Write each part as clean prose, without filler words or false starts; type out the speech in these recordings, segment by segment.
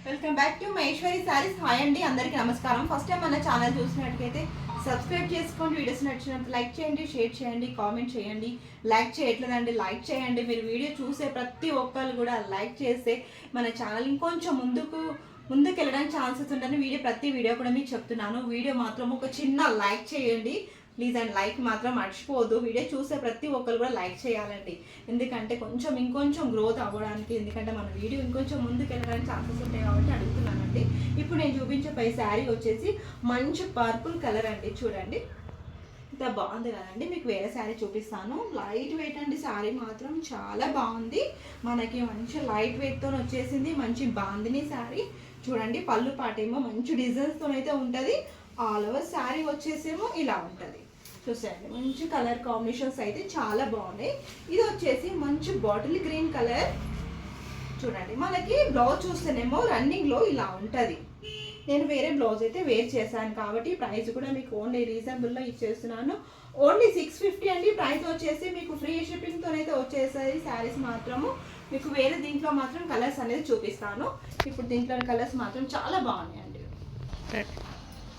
Welcome back to Maheshwari saris. Hi అండి, అందరికీ నమస్కారం. ఫస్ట్ టైం మన ఛానల్ చూసినట్టుకైతే సబ్స్క్రైబ్ చేసుకోండి. వీడియోస్ నచ్చినట్టు లైక్ చేయండి, షేర్ చేయండి, కామెంట్ చేయండి. లైక్ చేయట్లేదండి, లైక్ చేయండి. మీరు వీడియో చూసే ప్రతి ఒక్కరు కూడా లైక్ చేస్తే మన ఛానల్ ఇంకొంచెం ముందుకు వెళ్ళడానికి ఛాన్సెస్ ఉంటాయని ప్రతి వీడియో కూడా మీకు చెప్తున్నాను. వీడియో మాత్రం ఒక చిన్న లైక్ చేయండి ప్లీజ్, అండ్ లైక్ మాత్రం మర్చిపోవద్దు. వీడియో చూసే ప్రతి ఒక్కరు కూడా లైక్ చేయాలండి, ఎందుకంటే ఇంకొంచెం గ్రోత్ అవ్వడానికి, ఎందుకంటే మన వీడియో ఇంకొంచెం ముందుకు వెళ్ళడానికి ఛాన్సెస్ ఉంటాయి కాబట్టి అడుగుతున్నానండి. ఇప్పుడు నేను చూపించే శారీ వచ్చేసి మంచి పర్పుల్ కలర్ అండి. చూడండి ఇంత బాగుంది కదండి. మీకు వేరే శారీ చూపిస్తాను. లైట్ వెయిట్ అండి, శారీ మాత్రం చాలా బాగుంది. మనకి మంచి లైట్ వెయిట్తో వచ్చేసింది. మంచి బాందిని శారీ. చూడండి పళ్ళు పాటేమో మంచి డిజైన్స్తో అయితే ఉంటుంది. ఆల్ ఓవర్ శారీ వచ్చేసేమో ఇలా ఉంటుంది. చూసారండి మంచి కలర్ కాంబినేషన్స్ అయితే చాలా బాగున్నాయి. ఇది వచ్చేసి మంచి బాటిల్ గ్రీన్ కలర్. చూడండి మనకి బ్లౌజ్ చూస్తేనేమో రన్నింగ్లో ఇలా ఉంటుంది. నేను వేరే బ్లౌజ్ అయితే వేర్ చేశాను కాబట్టి ప్రైస్ కూడా మీకు ఓన్లీ రీజనబుల్లో ఇచ్చేస్తున్నాను. ఓన్లీ 650 అండి. ప్రైస్ వచ్చేసి మీకు ఫ్రీ షిప్పింగ్తో అయితే వచ్చేసాయి శారీస్ మాత్రము. మీకు వేరే దీంట్లో మాత్రం కలర్స్ అనేది చూపిస్తాను. ఇప్పుడు దీంట్లో కలర్స్ మాత్రం చాలా బాగున్నాయండి.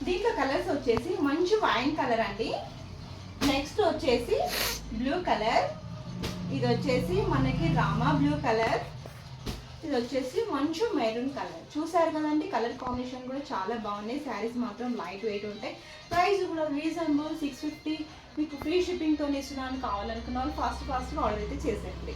దీంట్లో కలర్స్ వచ్చేసి మంచి వైన్ కలర్ అండి. నెక్స్ట్ వచ్చేసి బ్లూ కలర్. ఇది వచ్చేసి మనకి రామా బ్లూ కలర్. ఇది వచ్చేసి మంచి మెరూన్ కలర్. చూసారు కదండి, కలర్ కాంబినేషన్ కూడా చాలా బాగున్నాయి. శారీస్ మాత్రం లైట్ వెయిట్ ఉంటాయి. ప్రైస్ కూడా రీజనబుల్ 650. మీకు ఫ్రీ షిప్పింగ్తో ఇస్తున్నాను. కావాలనుకున్న వాళ్ళు ఫాస్ట్ ఆర్డర్ అయితే చేసేయండి.